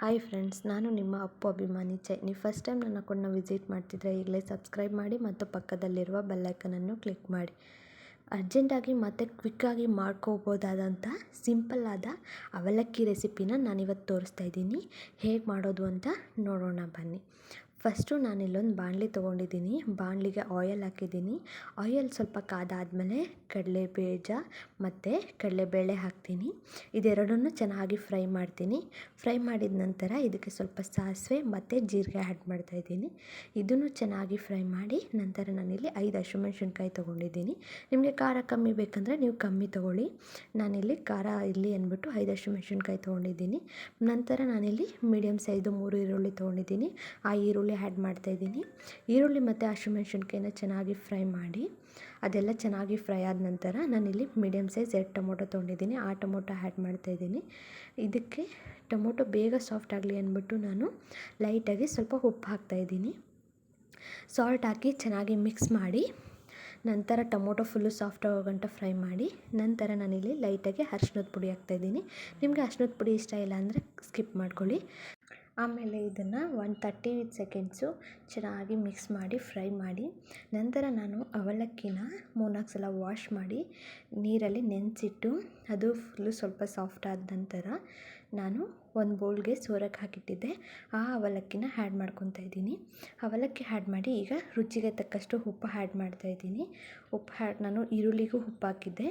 Hi friends, ನಾನು ನಿಮ್ಮ ಅಪ್ಪು ಅಭಿಮಾನಿ ಚೈ. ನೀವು ಫಸ್ಟ್ ಟೈಮ್ ನನ್ನ ಅಕೌಂಟ್ನ ವಿಸಿಟ್ ಮಾಡ್ತಿದ್ರೆ ಈಗಲೇ ಸಬ್ಸ್ಕ್ರೈಬ್ ಮಾಡಿ ಮತ್ತು ಪಕ್ಕದಲ್ಲಿರುವ ಬೆಲ್ಲೈಕನನ್ನು ಕ್ಲಿಕ್ ಮಾಡಿ. ಅರ್ಜೆಂಟಾಗಿ ಮತ್ತು ಕ್ವಿಕ್ಕಾಗಿ ಮಾಡ್ಕೋಬೋದಾದಂಥ ಸಿಂಪಲ್ಲಾದ ಅವಲಕ್ಕಿ ರೆಸಿಪಿನ ನಾನಿವತ್ತು ತೋರಿಸ್ತಾ ಇದ್ದೀನಿ. ಹೇಗೆ ಮಾಡೋದು ಅಂತ ನೋಡೋಣ ಬನ್ನಿ. ಫಸ್ಟು ನಾನಿಲ್ಲೊಂದು ಬಾಣಲಿ ತೊಗೊಂಡಿದ್ದೀನಿ. ಬಾಣಲಿಗೆ ಆಯಿಲ್ ಹಾಕಿದ್ದೀನಿ. ಆಯಿಲ್ ಸ್ವಲ್ಪ ಕಾದಾದಮೇಲೆ ಕಡಲೆಬೀಜ ಮತ್ತು ಕಡಲೆಬೇಳೆ ಹಾಕ್ತೀನಿ. ಇದೆರಡನ್ನೂ ಚೆನ್ನಾಗಿ ಫ್ರೈ ಮಾಡ್ತೀನಿ. ಫ್ರೈ ಮಾಡಿದ ನಂತರ ಇದಕ್ಕೆ ಸ್ವಲ್ಪ ಸಾಸಿವೆ ಮತ್ತು ಜೀರಿಗೆ ಆ್ಯಡ್ ಮಾಡ್ತಾಯಿದ್ದೀನಿ. ಇದನ್ನು ಚೆನ್ನಾಗಿ ಫ್ರೈ ಮಾಡಿ ನಂತರ ನಾನಿಲ್ಲಿ 5 ಹಸಿಮೆಣ್ಸಿನ್ಕಾಯಿ ತೊಗೊಂಡಿದ್ದೀನಿ. ನಿಮಗೆ ಖಾರ ಕಮ್ಮಿ ಬೇಕಂದರೆ ನೀವು ಕಮ್ಮಿ ತೊಗೊಳ್ಳಿ. ನಾನಿಲ್ಲಿ ಖಾರ ಇರಲಿ ಅಂದ್ಬಿಟ್ಟು 5 ಹಸಿಮೆಣ್ಸಿನ್ಕಾಯಿ ತೊಗೊಂಡಿದ್ದೀನಿ. ನಂತರ ನಾನಿಲ್ಲಿ ಮೀಡಿಯಮ್ ಸೈಜು 3 ಈರುಳ್ಳಿ ತೊಗೊಂಡಿದ್ದೀನಿ. ಆ ಈರುಳ್ಳಿ ಆ್ಯಡ್ ಮಾಡ್ತಾಯಿದ್ದೀನಿ. ಈರುಳ್ಳಿ ಮತ್ತು ಹಸಿಮೆಣ್ಸಿನ್ಕಾಯಿನ ಚೆನ್ನಾಗಿ ಫ್ರೈ ಮಾಡಿ ಅದೆಲ್ಲ ಚೆನ್ನಾಗಿ ಫ್ರೈ ಆದ ನಂತರ ನಾನಿಲ್ಲಿ ಮೀಡಿಯಮ್ ಸೈಜ್ 2 ಟೊಮೊಟೊ ತೊಗೊಂಡಿದ್ದೀನಿ. ಆ ಟೊಮೊಟೊ ಆ್ಯಡ್ ಮಾಡ್ತಾಯಿದ್ದೀನಿ. ಇದಕ್ಕೆ ಟೊಮೊಟೊ ಬೇಗ ಸಾಫ್ಟ್ ಆಗಲಿ ಅಂದ್ಬಿಟ್ಟು ನಾನು ಲೈಟಾಗಿ ಸ್ವಲ್ಪ ಉಪ್ಪು ಹಾಕ್ತಾಯಿದ್ದೀನಿ. ಸಾಲ್ಟ್ ಹಾಕಿ ಚೆನ್ನಾಗಿ ಮಿಕ್ಸ್ ಮಾಡಿ ನಂತರ ಟೊಮೊಟೊ ಫುಲ್ಲು ಸಾಫ್ಟ್ ಆಗೋ ಗಂಟ ಫ್ರೈ ಮಾಡಿ ನಂತರ ನಾನಿಲ್ಲಿ ಲೈಟಾಗಿ ಅರಿಶಿನದ ಪುಡಿ ಹಾಕ್ತಾಯಿದ್ದೀನಿ. ನಿಮಗೆ ಅರಿಶಿನದ ಪುಡಿ ಇಷ್ಟ ಇಲ್ಲ ಅಂದರೆ ಸ್ಕಿಪ್ ಮಾಡ್ಕೊಳ್ಳಿ. ಆಮೇಲೆ ಇದನ್ನು 30 ಸೆಕೆಂಡ್ಸು ಚೆನ್ನಾಗಿ ಮಿಕ್ಸ್ ಮಾಡಿ ಫ್ರೈ ಮಾಡಿ ನಂತರ ನಾನು ಅವಲಕ್ಕಿನ 3-4 ಸಲ ವಾಶ್ ಮಾಡಿ ನೀರಲ್ಲಿ ನೆನೆಸಿಟ್ಟು ಅದು ಫುಲ್ಲು ಸ್ವಲ್ಪ ಸಾಫ್ಟ್ ಆದ ನಂತರ ನಾನು ಒಂದು ಬೌಲ್ಗೆ ಸೋರಕ್ಕೆ ಹಾಕಿಟ್ಟಿದ್ದೆ. ಆ ಅವಲಕ್ಕಿನ ಆ್ಯಡ್ ಮಾಡ್ಕೊತಾ ಇದ್ದೀನಿ. ಅವಲಕ್ಕಿ ಆ್ಯಡ್ ಮಾಡಿ ಈಗ ರುಚಿಗೆ ತಕ್ಕಷ್ಟು ಉಪ್ಪು ಆ್ಯಡ್ ಮಾಡ್ತಾಯಿದ್ದೀನಿ. ನಾನು ಈರುಳ್ಳಿಗೂ ಉಪ್ಪು ಹಾಕಿದ್ದೆ.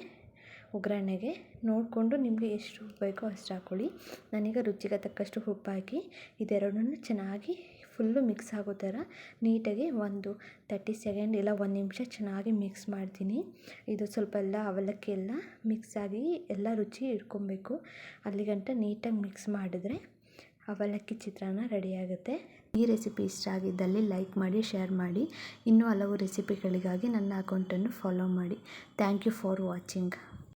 ಒಗ್ಗರಣೆಗೆ ನೋಡಿಕೊಂಡು ನಿಮಗೆ ಎಷ್ಟು ಉಪ್ಪು ಬೇಕೋ ಅಷ್ಟು ಹಾಕ್ಕೊಳ್ಳಿ. ನಾನೀಗ ರುಚಿಗೆ ತಕ್ಕಷ್ಟು ಉಪ್ಪು ಹಾಕಿ ಇದೆರಡನ್ನೂ ಚೆನ್ನಾಗಿ ಫುಲ್ಲು ಮಿಕ್ಸ್ ಆಗೋ ಥರ ನೀಟಾಗಿ ಒಂದು 30 ಸೆಕೆಂಡ್ ಇಲ್ಲ 1 ನಿಮಿಷ ಚೆನ್ನಾಗಿ ಮಿಕ್ಸ್ ಮಾಡ್ತೀನಿ. ಇದು ಸ್ವಲ್ಪ ಎಲ್ಲ ಅವಲಕ್ಕಿ ಎಲ್ಲ ಮಿಕ್ಸ್ ಆಗಿ ಎಲ್ಲ ರುಚಿ ಇಟ್ಕೊಬೇಕು. ಅಲ್ಲಿಗಂಟ ನೀಟಾಗಿ ಮಿಕ್ಸ್ ಮಾಡಿದ್ರೆ ಅವಲಕ್ಕಿ ಚಿತ್ರಾನ್ನ ರೆಡಿಯಾಗುತ್ತೆ. ಈ ರೆಸಿಪಿ ಇಷ್ಟ ಆಗಿದ್ದಲ್ಲಿ ಲೈಕ್ ಮಾಡಿ, ಶೇರ್ ಮಾಡಿ. ಇನ್ನೂ ಹಲವು ರೆಸಿಪಿಗಳಿಗಾಗಿ ನನ್ನ ಅಕೌಂಟನ್ನು ಫಾಲೋ ಮಾಡಿ. Thank you for watching.